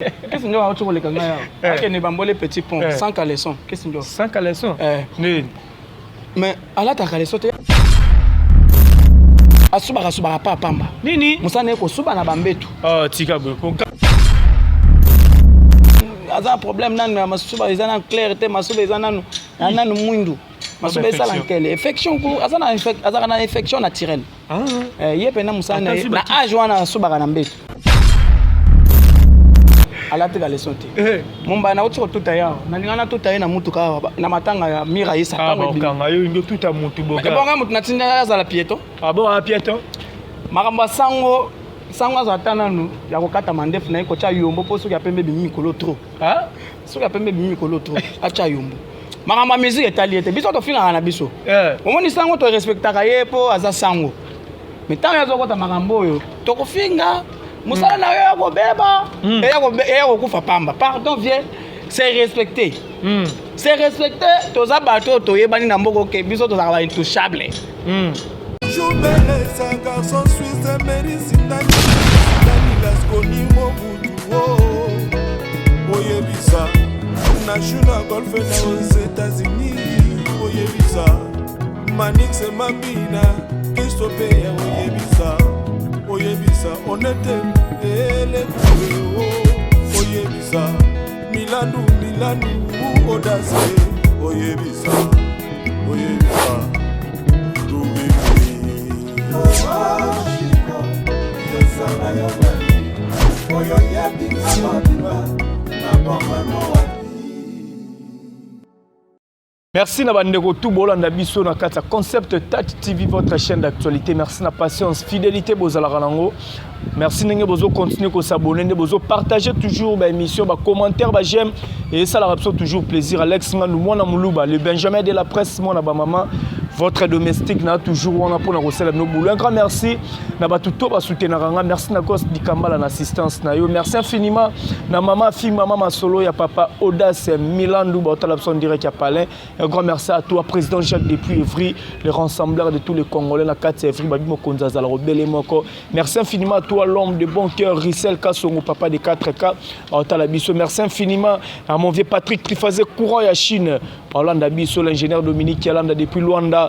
Qu'est-ce que nous avons sur les Kangaya? Ok, ne bambole petit pont, sans caleçon. Qu'est-ce que nous avons? Sans caleçon. Mais à la ta caleçon, Asuba pas pamba. Nini? Musane ko suba na bambetu. Oh, tika boko. Aza problème nan masuba ezana clarté, masuba ezana nanu mwindu. Masuba ezala nkele. Infection ko azana infection naturelle. Yepe na musane na age wana suba na mbetu. Alati caleçon te. Mumba na otiko tuta yao. Na lingana tuta ye na mutu ka na matanga ya mira isa kama bi. Kanga yo ngo tuta mutu boga. Bonga mutu na tinda za la pieto. Ah bon, a pieto. Makamba sango za tananu ya kokata mandefu na iko cha yombo poso ya pembe bimi mikolo trop. Ah? So ya pembe bimi mikolo trop. Acha yombo. Makamba musique etaliete. Biso to finga na biso. Omoni sango to respectaka ye po aza sango. Metanga yazo kota makambo yo. To kofinga Moussa na yo ko beba et yo ko fa pamba. Pardon viens, c'est respecté. C'est respecté toza bato to yebani na mboko ke biso to za intouchable. Joubele sa garçon suisse médecine Dani Gasconi Mobutu Oyebisa National Golf aux États-Unis Oyebisa Manix et Mabina Christophe Oyebisa Oyebisa, on était les Oyebisa, Milanu, Audace, Oyebisa, Merci Nabandeko tout bolanda biso na kata Concept Touch TV, votre chaîne d'actualité. Merci na patience, fidélité bozala rango. Merci nenge bozo continuer ko s'abonner, bozo partager toujours ba émission, ba commentaire, ba j'aime et ça la rapso toujours plaisir. Alex Ngandou mwana muluba, le Benjamin de la presse mwana ba maman. Votre domestique n'a toujours on a pour la nos boulot. Un grand merci na batuto ba soutenir nga. Merci na cause di Kambala l'assistance na yo. Merci infiniment na maman fille maman solo ya papa Audace Milandou ba l'absent direct ya Palais. Un grand merci à toi président Jacques depuis Evry, le rassembleur de tous les Congolais na 4 Evry ba bimo konzaza la rebelle moko. Merci infiniment à toi l'homme de bon cœur Rissel Kasongo papa de 4K. Biso. Merci infiniment à mon vieux Patrick Trifazé courant ya Chine. Hollande Biso l'ingénieur Dominique Yalanda depuis Luanda.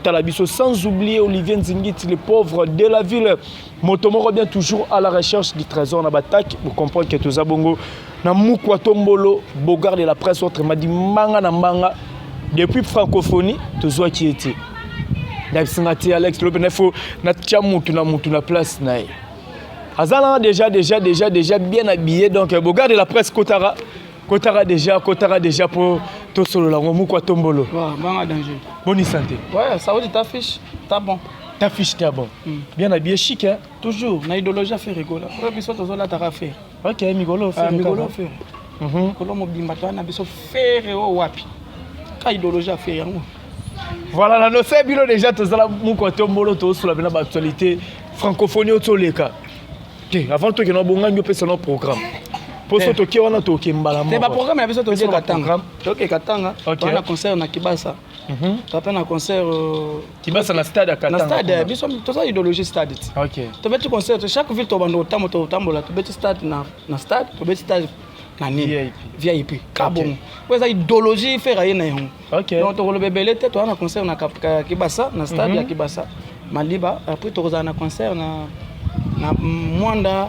Talabiso, sans oublier Olivier Nzingit, les pauvres de la ville. Motomo revient toujours à la recherche du trésor na batak. Vous comprenez que tout ça bongo. Na Moukwa Tombolo, Bogard de la presse, autrement dit manga na manga. Depuis francophonie, tout ça qui était. D'Absingati Alex Lopenefo, na Tchamutu na place naï. Azala déjà bien habillé. Donc Bogard de la presse Kotara déjà pour tout solo la Moukwa Tombolo. Banga danger. Bonne santé. Ouais, ça veut dire ta fiche, t'as bon. Ta fiche, t'as bon. Bien habillé, chic, hein? Toujours. Na idéologie à faire rigoler. Pour biso to zola ta faire. Ok, migolo faire. Migolo faire. Kolo mobimba to na biso faire o wapi. Ka idéologie à faire yango. Voilà, la no fait bilo déjà to zola Moukwa Tombolo to sur la bena actualité francophonie au toleka. OK, avant to que no bonga nyo pesa no programme. Pour ce toki wana toki mbala mo. C'est pas programme, mais ça toki Katanga. Toki Katanga. On a concert na Kibasa. Tu as un concert Kibasa na stade à Katanga. Na stade, biso to ça idéologie stade. OK. Tu veux concert chaque ville to bando tambola, tu veux stade na stade, tu veux stade na ni VIP. Kabon. Ouais ça idéologie faire rien na yon. OK. Donc to le bébé tu as un concert na Kibasa, na stade ya Kibasa. Maliba, après tu as un concert na Mwanda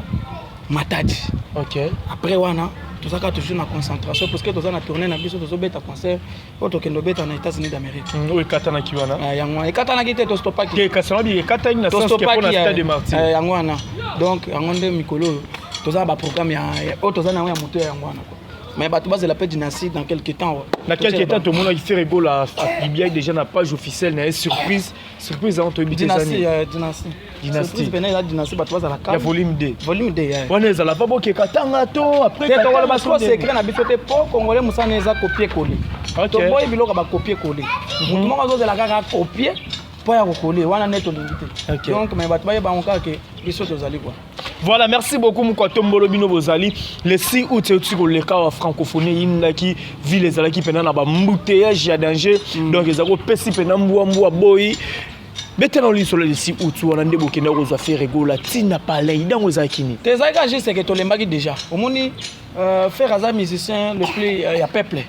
Matadi. OK. Après wana tout ça toujours na concentration parce que tout ça na tourner na biso to beta concert auto kendo beta na États-Unis d'Amérique. Oui, katana kiwana. Yango e katana kite to stopaki. Ke kasana bi katana na sens que pour la stade de Martyr. Yango wana. Donc yango nde mikolo tout ça ba programme ya auto ça na ya moteur yango wana quoi. Mais bah tu vas la paix dynastie dans quelques temps. Dans quelques temps tout le monde fait rigolo à Libya déjà na page officielle na surprise entre dynastie. Dynastie benai la dynastie ba tu vas la carte. Ya volume 2. Volume 2. On est là pas boke katanga to après quand on va se secret na biso te po congolais musana eza copier coller. To boy biloko ba copier coller. Mutu moko zo la kaka copier po ya coller wana neto limité. Donc mais ba tu ba on ka ke biso to zali quoi. Voilà, merci beaucoup Moukwa Tombolo Bino Bozali. Le 6 août, c'est le cas de francophonie. Il y a qui vit les alaki pendant un embouteillage, il y a danger. Donc, ils ont pessi pendant un bois boy. bete na lisolo lesi utu wana nde bokende kozwa Ferregola tina palais idango ezakini tezalika juste que tolembaki déjà omoni faire aza musicien le plus ya peuple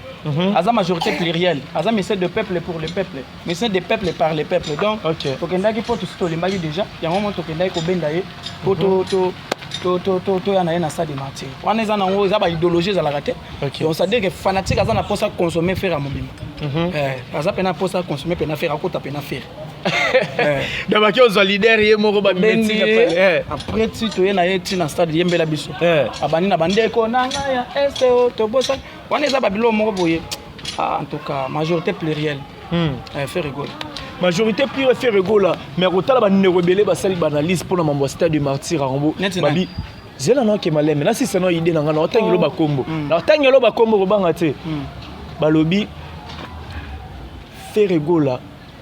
aza majorité plurielle aza musicien de peuple pour le peuple musicien de peuple par le peuple donc tokendaki mpo tosi tolembaki déjà yango mo tokendaki kobenda ye po toya na ye na stade de martyr wana eza nango eza baidéologie ezalaka te donc ça dire que fanatique aza na mposa consommer faire ya mobima aza mpe na mposa consommer mpe na faire akota mpe na faire dabaki ozwa leader ye moko babenzi après ti toye na ye ti na stade yembela biso abandi na bandeko na ngai ya STO tobosa wana eza babilo moko boye en tout cas majorité plurielle Ferregola majorité pure Ferregola mais kotala bandeko ebele basali banalise mpona mambo ya stade de martyr yango babi zela na okema leme na sisa na idée na nga na otangelo bakombo na otangelo bakombo kobanga te balobi Ferregola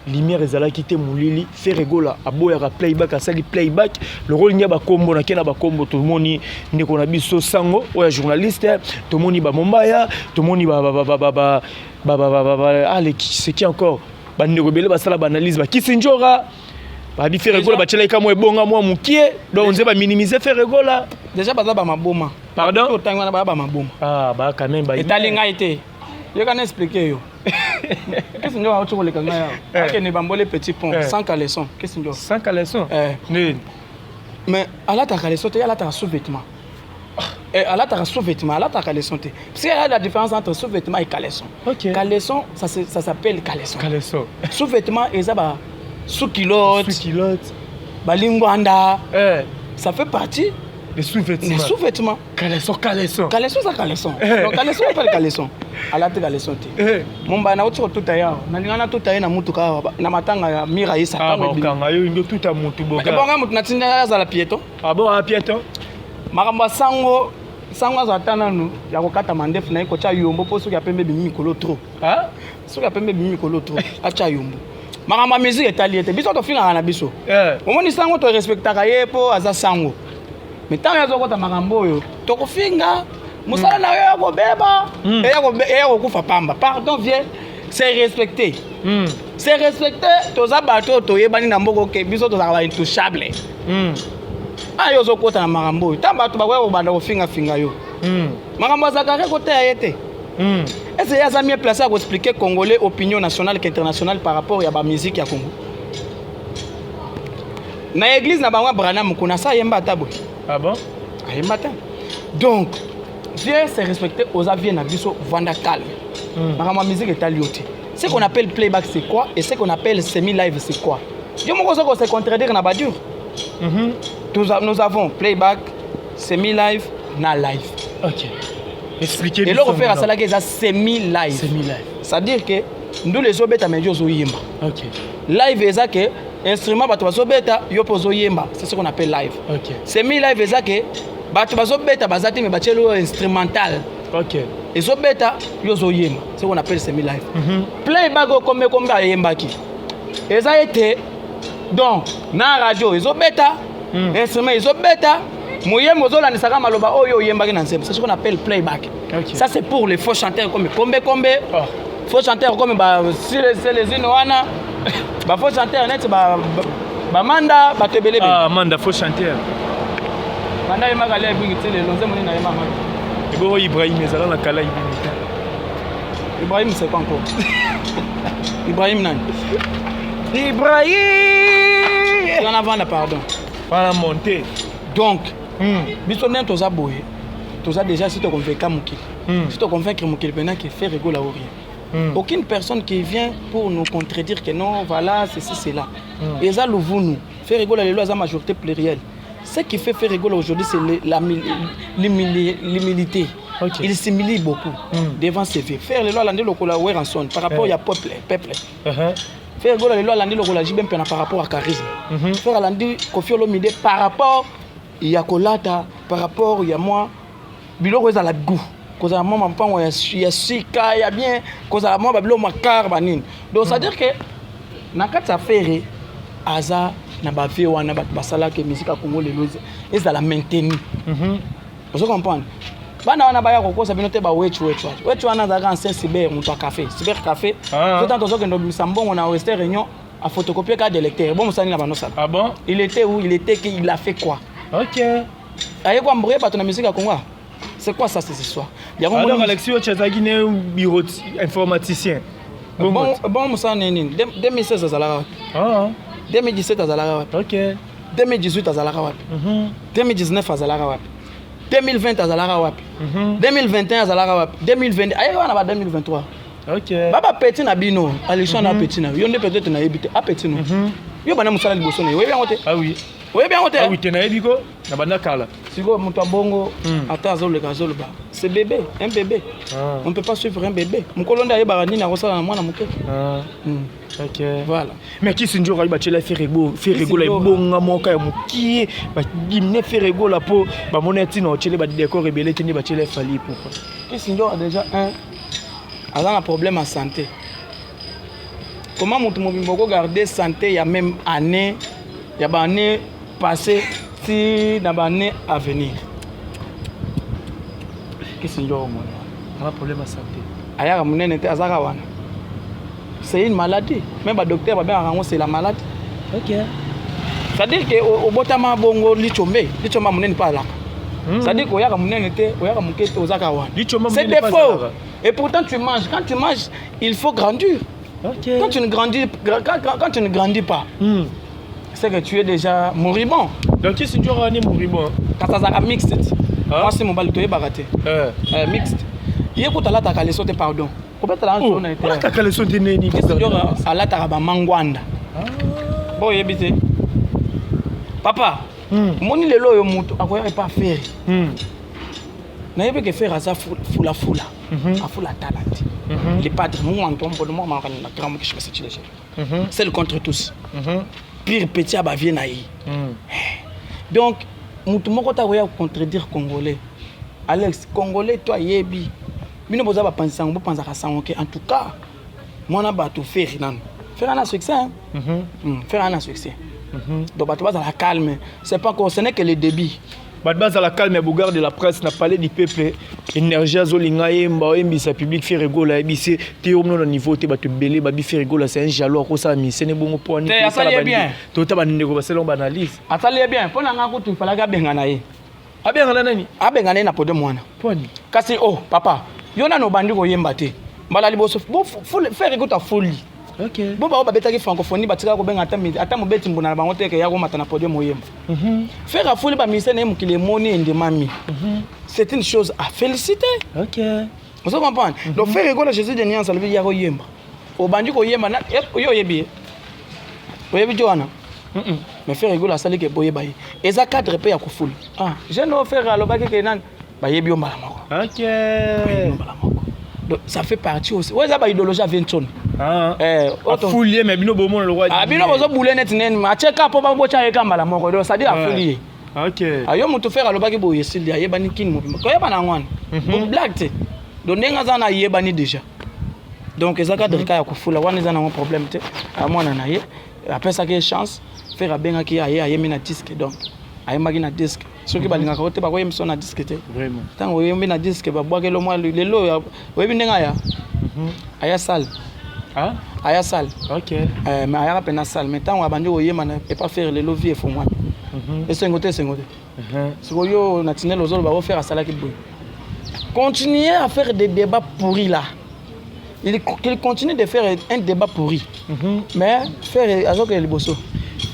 lumière ezalaki te molili Ferregola aboyaka playback asali playback le rôle nya bakombo na kena bakombo tomoni ndeko na biso sango oya journaliste tomoni ba Mombaya tomoni ba allez c'est qui encore bandeko bele basala banalise ba Kisinjora ba Ferregola ba tshela ka mo ebonga mo mukie donc on ba minimiser Ferregola déjà baza ba maboma pardon otango na ba maboma ba quand même ba etalinga été je can expliquer yo qu'est-ce que nous avons trouvé quand même ok ne bambole petit pont sans caleçon qu'est-ce que sans caleçon mais à la ta caleçon il y a la ta sous-vêtement et à la ta sous-vêtement à la ta caleçon parce qu'il y a la différence entre sous-vêtement et caleçon caleçon ça s'appelle caleçon sous-vêtement et ça ba sous-culotte balingwanda ça fait partie les sous-vêtements caleçon ça caleçon donc caleçon pas le caleçon ala te caleçon te momba na otiko tout ailleurs na lingana tout ailleurs na mutuka na matanga ya mira isa kama kanga yo ingo tout a mutu boka bonga mutu na tinda za la piéton bon a piéton makambo sango azo atana nu ya kokata mandefu na ikocha yombo po soki apembe bimi mikolo trop soki apembe bimi mikolo trop acha yombo makambo musique etaliete biso to finga na biso omoni sango to respectaka ye po aza sango mais tant yazo kota makambo oyo tokofinga musala na yo yakobeba eya kokufa pamba pardon vieux c'est respecté toza bato toyebani na mboko ke biso tozaka ba intouchable ayo zokota na makambo oyo ta bato bakoya kobanda kofingafinga yo makambo azakare kota ya ye te est-ce que aza mieux placé à expliquer congolais opinion nationale qu'internationale par rapport ya ba musique ya Congo na église na bango Branham kuna sa yemba tabo bon ayemba ta donc vieux c'est respecté aux aviens na biso vanda calme makambo musique etaliote ce qu'on appelle playback c'est quoi et ce qu'on appelle semi live c'est quoi yo moko soko se contredire na badur nous avons playback semi live na live expliquez et le refaire à ça là que ça semi live ça veut dire que nous les obeta medio zo yemba live est ça que instrument bato bazo beta yo pozo yemba c'est ce qu'on appelle live semi live est ça que bato bazo beta bazati me bachelo instrumental et zo beta yo zo yemba c'est ce qu'on appelle semi live playback comme yemba ki et ça été donc na radio ezo beta instrument ezo beta moyembo ozolandisaka maloba oyo oyembaki na nzembo c'est ce qu'on appelle playback ça c'est pour les faux chanteurs comme kombe faux chanteurs comme les wana ba faux chanteur net ba manda ba tebele manda faux chanteur manda yemaka le bingi tele lonze moni na yemaka ebo Ibrahim ezala na kala Ibrahim c'est quoi encore Ibrahim nani on avant la pardon para monter donc biso nen toza boye toza déjà si to convaincre mukili si to convaincre mukili pendant que faire Ferregola ou rien aucune personne qui vient pour nous contredire que non voilà ceci c'est là et ça l'ouvre nous Ferregola les lois à majorité plurielle ce qui fait Ferregola aujourd'hui c'est l'humilité il s'humilie beaucoup devant ses vieux faire les lois landi lokola weranson par rapport à peuple Ferregola les lois landi lokola jibem pena par rapport à charisme faire landi Koffi Olomide par rapport ya kolata par rapport ya moi biloko eza la goût cause à moi mpango ya sika ya bien cause à moi babilo makar banine donc ça veut dire que na kati affaire aza na ba vie wana ba basala que musique Congo le loze eza la maintenir vous comprenez bana wana baya kokosa bino te ba wetu wana za ancien cyber muto café tout temps tozo que ndo misambongo na Western Réunion a photocopié carte d'électeur. Bon, ça n'a pas ça. Ah bon? Il était où? Il était qu'il a fait quoi? Ok. Aïe quoi mbrouiller pas ton musique à Congo? C'est quoi ça, c'est ce soir? Alors Alexis Ochazagi est un bureau informaticien. Bon, ça n'est 2016 à Zalara. Ah. 2017 à Zalara. Ok. 2018 à Zalara. 2019 à Zalara. 2020 à Zalara. 2021 à Zalara. 2020. Aïe on a 2023. Ok. Baba petit na bino, Alexandre petit na. Yo ne peut-être na ebité, a petit no. Yo bana musala liboso ne. Oui bien côté. Ah oui. Oui bien côté. Ah oui, tu na ebiko na bana kala. Siko muto bongo ata azolo kazolo ba. C'est bébé, un bébé. On ne peut pas suivre un bébé. Mukolonda yeba nini na kosala na mwana muke. Ok. Voilà. Mais qui sinjo ka bachela ferego la bonga moka ya mukie ba dimne ferego la po ba moneti na ochele ba décor rebelle tini bachela fali pourquoi. Qui sinjo a déjà un problème en santé. Comment mon garder santé il y a même année, il y a année passée, si dans l'année à venir. Qu'est-ce que c'est un problème en santé. Aya mon était azarawana. C'est une maladie. Même le docteur va bien c'est la maladie. OK. C'est-à-dire que au botama bongo lichombe mon n'est pas là. C'est-à-dire que oya mon était oya mon kete ozakawana. C'est des faux. Et pourtant tu manges. Quand tu manges, il faut grandir. Okay. Quand tu ne grandis pas, c'est que tu es déjà moribond. Donc qu'est-ce que tu es moribond? Quand tu as mixte, moi c'est mon balitoye baraté. Mixte. Il écoute à la ta caleçon de pardon. Comment tu as un jour ta caleçon de neni? Qu'est-ce que tu as à la ta mangwanda? Bon yebite. Papa, moni lelo yo muto akoya pas faire. Na yebe que faire ça fula. A fula talent. Les padres, nous en tombons de moi, c'est le contre tous. Pire petit à Bavien naï. Donc, nous devons contredire Congolais. Alex, Congolais, toi, yebi. Mais nous devons penser à ça. En tout cas, moi, on a tout faire. Faire un succès. Faire un succès. Donc, tu vas à la calme. C'est pas que ce n'est que le débit. Badbaz à la calme et Bougar de la presse n'a parlé du peuple. Énergie à Zolingaye, Mbaoembi, sa public fait rigoler, Ebissé, Théo, au niveau, tu vas te belé, Babi fait rigoler, c'est un jaloux, ça, mais c'est un bon point. Ça y est bien. Tout le monde négocié, on analyse. Ça y est bien. Pour l'angle, tu fallait que Benganaye. Ah bien, Ranani. Ah Benganaye n'a pas de moine. Poni. Kasi, oh, papa, il y en a nos bandits qui ont yembate. Malali bosso, faut faire écouter ta folie. Ok. Bon bah on va bêter francophonie, bah tu vas bien attendre bête mbona ba ngote ke ya ko matana podium moyemba. Faire la folie ba ministère na mukile moni ende mami. C'est une chose à féliciter. Ok. Vous comprenez? Donc faire rigoler Jésus de Nian salvi ya ko yemba. O bandi ko yemba na yo yebi. O yebi joana. Mais faire rigoler sali ke boye baye. Eza cadre pe ya ko folie. Ah, je no faire alobaki ke nan ba yebi o mbala moko. Ok. Donc ça fait partie aussi. Ouais, ça ba idéologie à 20 tonnes. Foulier mais bino bomon le roi. Ah bino bozo boule net nen ma cheka po ba bocha yeka mbala moko donc ça dit à foulier. OK. Ayo mutu faire alobaki boye sili ayeba ni kin mo. Ko yeba na ngwana. Bo black te. Donc ndenga za na yeba ni déjà. Donc ezaka de ka ya ko fula wana za na un problème te. A mwana na ye. Après ça que chance faire benga ki aye mi na disque donc. Aye magi na disque. Soki balinga ko te ba ko yemso na disque te. Vraiment. Tango yembi na disque ba bwake lo mwa lelo webi ndenga ya. Aya salle. Ah? Aya salle. OK. Mais aya pena salle. Mais tant abandi oyema na peut pas faire le levier faut moi. Et sengote. Siko yo na tinelo zolo ba faire sala ki boy. Continuez à faire des débats pourris là. Il continue de faire un débat pourri. Mais faire azoke liboso.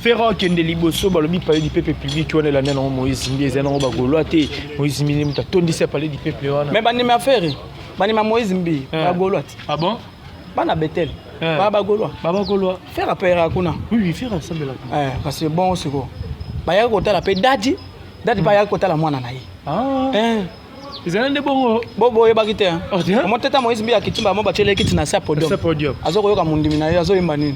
Faire que des liboso balobi parler du peuple public on est là non Moïse Mbi ezana ba golo ate Moïse Mbi muta tondisa parler du peuple wana. Mais bani ma faire. Bani ma Moïse Mbi ba golo ate. Ah bon? Bana Betel. Baba Golo. Faire appel à Kuna. Oui, faire ensemble là. Parce que bon c'est quoi. Ba ya ko tala pe dadi ba ya ko tala mwana na ye. Ah. Ils ont des bons. Bobo yeba kite. Comment tata Moïse Mbi akitimba mo ba chele kiti na sa podium. Sa podium. Azoko yoka mundimi na ye azo yimba nini.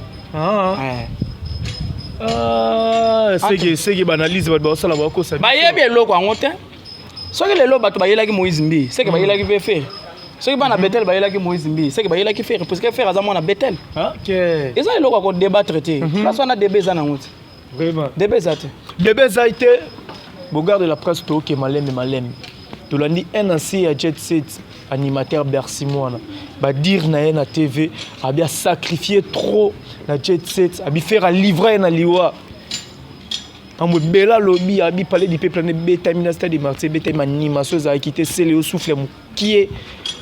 C'est que banalise ba sala ba ko sa. Ba yebi eloko angote. Soki lelo bato ba yelaki Moïse Mbi, c'est que ba yelaki pe faire. Ceux qui vont à Bethel, ils vont Moïse Mbi. C'est qu'ils vont faire parce que faire à Bethel. OK. Et ça ils ont débattre traité. Là on a débat ça nan. Vraiment. Débat ça. Débat ça été Bougar de la presse to que malem. tolandi un ancien ya Jet Set animateur Bercy Moana ba dire na ye na TV a bien sacrifié trop na Jet Set a bien faire livrer na liwa amwe bela lobby a bien parler du peuple na betamina stade de Marseille betam animation za quitté c'est le souffle mukie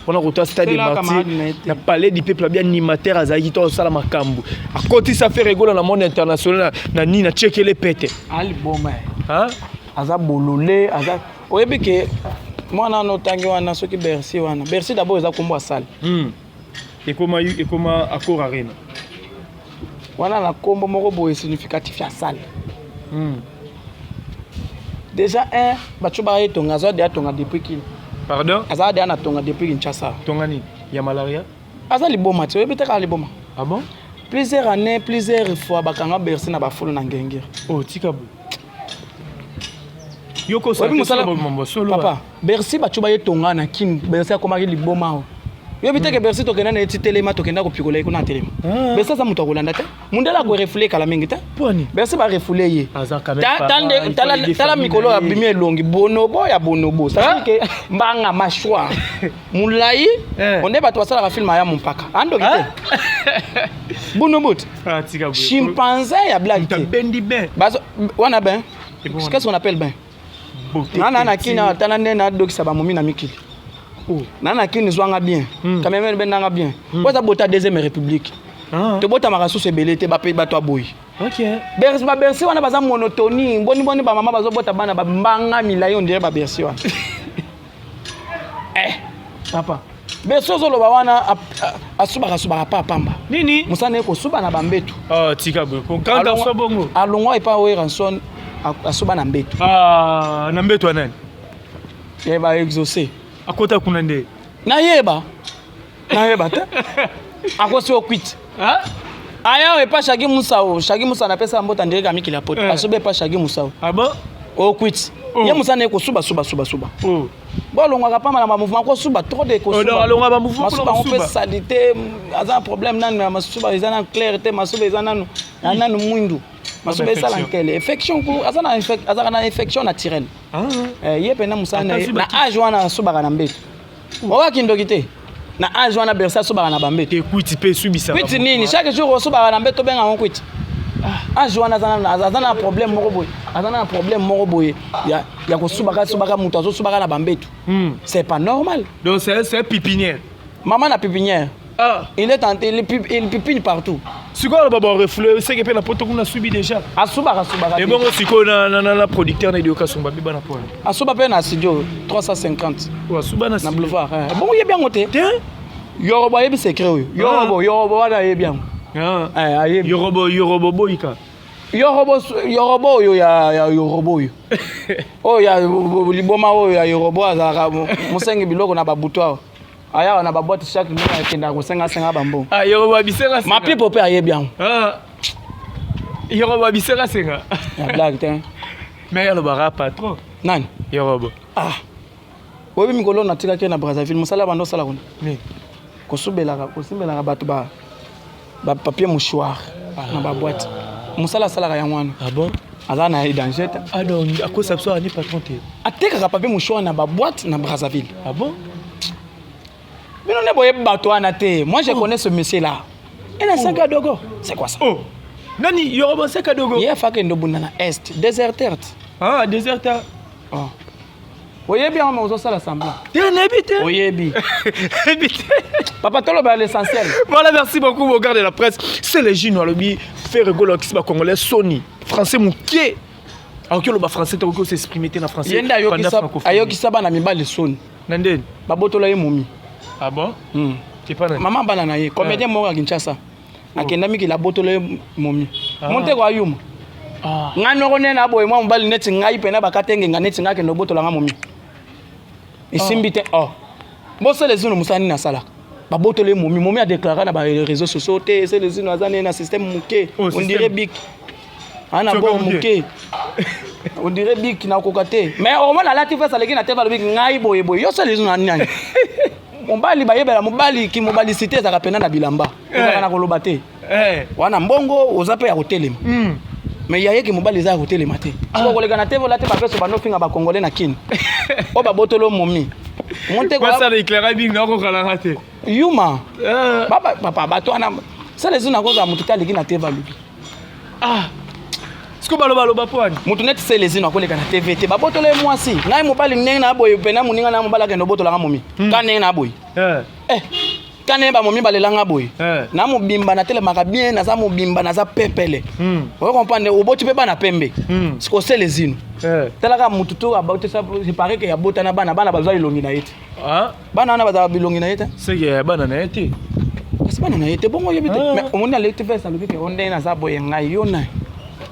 on a retourné stade de Marseille na parler du peuple bien animateur a quitté au sala makambu a côté ça fait rigoler dans le monde international na ni na checker les pètes ali boma hein aza bololé aza oyebi ke mwana notangi wana soki Bercy wana Bercy d'abord eza kombo asali et comment accord arena wana na kombo moko boye significatif ya sale déjà un bato ba etonga aza de atonga depuis kini pardon aza de ana tonga depuis Kinshasa tonga ni ya malaria aza liboma te oyebi te kala liboma ah bon plusieurs années plusieurs fois bakanga Bercy na bafulu na ngengere oh tikabu yoko sa solo papa Bercy bato ba etonga na kini Bercy akomaki liboma o yobi te ke Bercy tokenda na eti telema tokenda kopikola iko na telema Bercy za muto akolanda te mundela ko refule kala mingi te poni Bercy ba refule ye aza quand même tala mikolo ya bimi elongi bonobo ya bonobo ça que mbanga mashwa mulai onde bato basala ka film ya mpaka ando kite bonobo ah tika chimpanzé ya blague bendi ben bazo wana ben qu'est-ce qu'on appelle ben nana kina tala nena dokisa ba momi na mikili nana kini zwanga bien quand même ben nanga bien quoi bota deuxième république te bota makasu se belete ba pe bato aboyi OK Bercy wana baza monotonie boni ba mama bazo bota bana ba mbanga milai on dirait ba Bercy wana papa Bercy zolo ba wana asuba pa pamba nini musane ko suba na bambetu tika bo ko kanga so bongo alongwa epa o ranson asuba na mbetu na mbetu nani ba exaucer akota kuna nde nayeba te akosi okwit aya epa Shagi Musa na pesa mbota ndeka mikila poto asobe pa Shagi Musa ah bon okwit ye Musa ne ko suba bolongwa ka pama na mouvement ko suba trop de ko suba alongwa ba mouvement ko on peut salité aza problème nan na masuba ezana clarté masuba ezana nanu mwindu masuba ezala nkele infection ko azana na infection naturelle ye pena Musa na age wana suba na mbeto owa kindokite na age wana Bercy suba na bambeto ekwiti pe subisa kwiti nini chaque jour suba na mbeto benga on kwiti age wana azana problème moko boye ya ko suba muto azo suba na bambeto c'est pas normal donc c'est pipinière maman na pipinière il est tenté il pipine partout sikola baba refleur c'est que pe na poto kuna subi déjà asuba et bon sikola na producteur na education ba bibana pona asuba pe na studio 350 asuba na boulevard bon il est bien monté yorobo yebi secret yorobo wana yebi bien yorobo boyika yorobo oyo ya yorobo oyo oyo ya liboma oyo ya yorobo azaka musengi biloko na babuto aya na babote chaque jour akenda kosenga bambo yorobo bisenga ma pipo pe aye bien yorobo bisenga senga ya blague te mais yalo bara patron nani yorobo oyebi mikolo natikaki na Brazzaville mosala bando osala kuna ni kosimbelaka bato ba papier mouchoir na ba boîte musala salaka yango wana ah bon aza na danger te donc à cause ça soit ni patron te atekaka papier mouchoir na ba boîte na Brazzaville ah bon bino ne boye bato wana te moi je connais ce monsieur là il a 5 adogo c'est quoi ça nani yorobo 5 adogo il fa ke ndobunda na est déserteur déserteur oyebi yango ozosala semblant habité oyebi papa toloba l'essentiel voilà merci beaucoup mon gars de la presse c'est les jeunes alobi faire rigoler qui ba congolais Sony français mukie akoki loba français to ko s'exprimer na français yenda ayokisa bana mibali Sony nandeni babotola ye momi ah bon c'est pas maman bana na ye comédien moko à Kinshasa akenda miki la botola ye momi monte ko ayuma ngano ko nena boye mwa mobali neti ngai pena bakatenge nganeti ngake no botola nga momi isimbite boso les uno musani na sala ba botole momi a déclaré na ba réseaux sociaux té c'est les uno azane na système muké on dirait big ana bon muké on dirait big na kokate mais au moins la latifa saleki na teba big ngai boye yo c'est les uno nani mobali ba yebela mobali ki mobali cité za kapena na bilamba ozaka na koloba te wana mbongo ozape ya hotelem mais yaya ki mobali za côté le matin ko kolega na TV la te ba peso ba no finga ba congolais na kin o ba botolo momi monte quoi ça l'éclairage bing na ko kala raté yuma papa ba to ana ça les una ko za mututa leki na TV luki Est-ce que baloba poani mutu net c'est les una ko leka na TV te ba botolo moi si ngai mobali ndenge na boye pena muninga na mobala ke no botola nga momi kanenge na boye kane ba momi balelanga boye na mobimba na telemaka bien na za mobimba na za pepele on comprendre oboti pe bana pembe siko c'est les unes telaka mutu to abauté ça c'est pareil que ya bota na bana bazwa ilongi na yete bana na bazwa bilongi na yete c'est que bana na yete c'est bana na yete bongo yebite mais on a le TV ça le que on na za boye ngai yona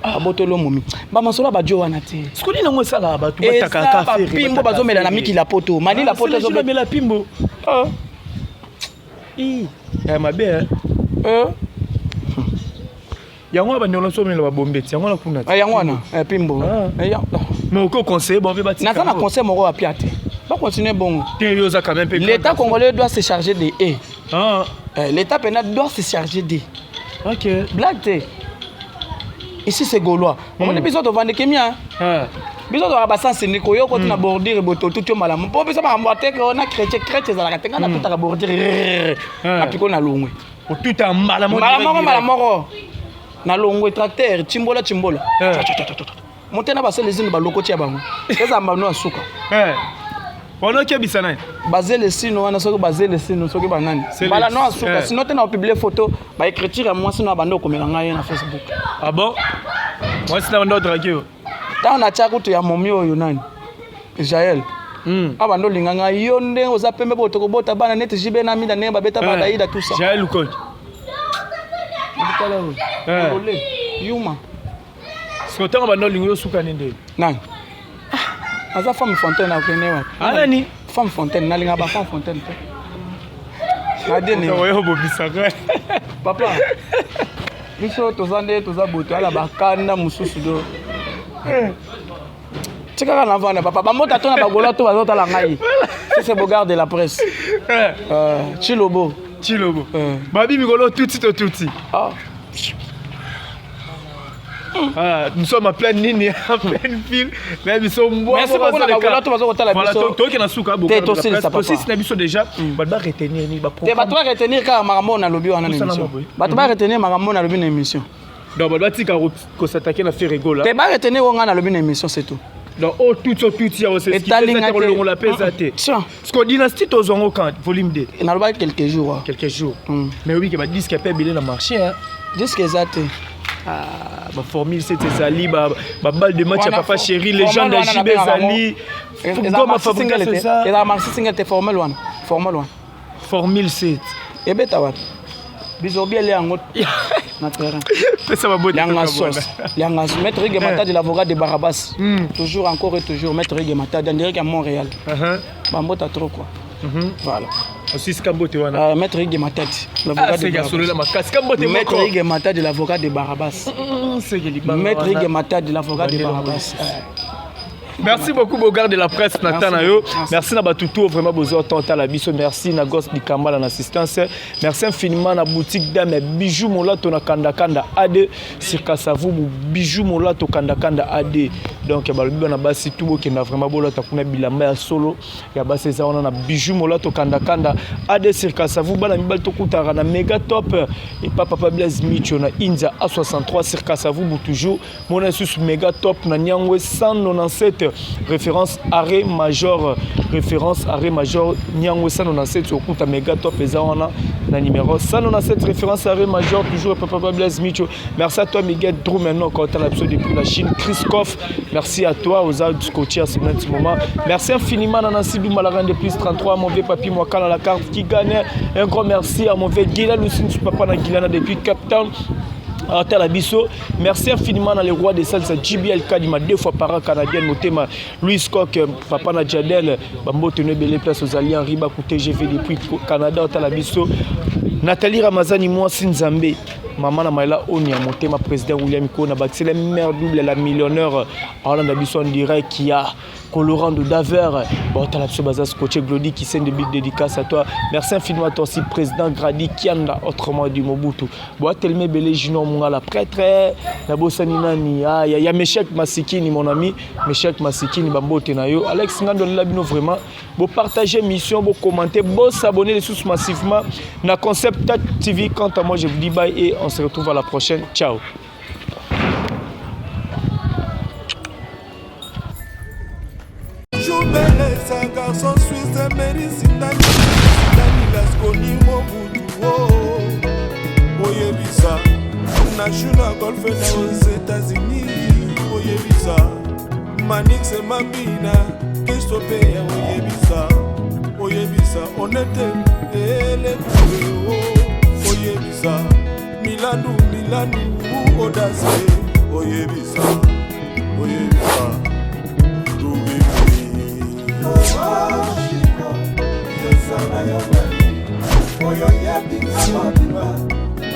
abotolo momi ba masolo ba jo wana te siko ni nango sala ba tu bataka ka faire pimbo bazomela na miki la poto mali la poto zo mela pimbo mabe yango bandelo somela ba bombeti yango na kuna yango na pimbo mais au conseil bon ba na na conseil moko ba piate ba continuer bon yoza quand même l'état congolais doit se charger des l'état pénal doit se charger des blague ici c'est gaulois on est besoin de vendre kemia biso to ba sanse ni ko yo ko na bordure boto tout mala po biso ba mbote ko na chrétien za la tenga na tout ka bordure apiko na longwe o tout en mala moko na longwe tracteur chimbola monte na ba sele zini ba loko tia bango eza mbano asuka ono ke bisana bazele sino wana soko bazele sino soko banani bala no asuka sino te na publier photo ba écriture moi sino bando ko melanga na Facebook bon moi sina bando draguer tant na tia kutu ya momi oyo nani Jael abando linganga yo ndenge oza pembe boto ko bota bana net jibe na minda ne babeta bada ida tout ça Jael ukoki ole yuma sikotenga bando lingo suka nende nani aza femme fontaine a kene wa nani femme fontaine na linga ba femme fontaine te na deni oyo bobisaka papa biso tozande toza boto ala bakanda mususu do tika na vana papa bamota to na bagola to bazota la ngai c'est beau garde de la presse Chilobo babi mikolo tuti nous sommes en pleine ligne, en pleine ville. Mais ils sont bons. Merci beaucoup na bagola to bazota la biso. Voilà, toi qui na suka beaucoup. Aussi c'est na biso déjà, ba retenir ni ba programme. Ba to retenir ka makambo na lobi wana na émission. Ba to retenir makambo na lobi na émission. Donc ba tika ko s'attaquer na faire rigolo. Te ba retenir wonga na lobi na émission c'est tout. Donc tout ya aussi ce qui fait la pesate. Ce que dynastie tozongo quand volume 2. Na loba quelques jours. Mais oui que ba disque peut bilé na marché hein. Disque exact. Ma formule c'était Zali ba balle de match à papa chéri légende de JB Zali. Comme fabriquer ça. Et la marché single te formule 1. Formule 7. Et beta wa. Biso bien les angot na terrain. Ça va beauté. Lianga maître Rigue Mata de l'avocat de Barabas. Toujours encore et toujours maître Rigue Mata dans direct à Montréal. Bambota trop quoi. Voilà. Aussi Skambote wana. Maître Rigue Mata l'avocat de Barabas. Maître Rigue Mata de l'avocat de Barabas. Maître Rigue Mata de l'avocat de Barabas. Merci beaucoup Bogard de la presse Nathan yo. Merci na batutu vraiment besoin tant la biso. Merci na gosse di Kamba l'assistance. Merci infiniment na boutique dame bijoux molato na kanda AD circa savu bijoux molato kanda AD. Donc balobi na basi tubo ki na vraiment bolata kuna bilamba ya solo ya basi za ona na bijoux molato kanda AD circa savu bana mibal to kutara na méga top et papa Blaise Micho na India A63 circa savu toujours mona sus méga top na Nyangwe 197 référence arrêt major Nyangwe 197 au compte méga top et zawana na numéro 197 référence arrêt major toujours papa Blaise Micho. Merci à toi Miguel Drou maintenant quand tu as l'absolu depuis la Chine Christophe. Merci à toi aux autres coachs à ce moment. Merci infiniment à Nancy Doumalaran de plus 33 mon vieux papi moi quand la carte qui gagne. Un grand merci à mon vieux Guilan aussi papa na Guilana depuis Cape Town. Merci infiniment à le roi des salsa JBL Kadima 2 fois par an canadien Motema Louis Coq papa na Jadel Bambo tenu belle place aux alliés Riba TGV depuis Canada Talabiso Nathalie Ramazani moi Sinzambe maman na maila oni a monté ma président William Kona c'est la mère double la millionnaire en Abisson direct qui a colorant de Daver bon t'as la petite base coach Glody qui send de big dédicace à toi merci infiniment à toi aussi président Grady Kianda autrement du Mobutu bon tellement belé Junior Mungala prêtre na bosani nani ya Meshek Masikini mon ami Meshek Masikini bambote na yo Alex Ngando labino vraiment bon partager mission bon commenter bon s'abonner les sous massivement na Concept TV quant à moi je vous dis bye et on se retrouve à la prochaine ciao. Un garçon suisse mérite Dani Mobutu Oyebisa National Golf aux États-Unis Oyebisa Manix et Mambina Christophe Oyebisa on était les Oyebisa Milano Audace Oyebisa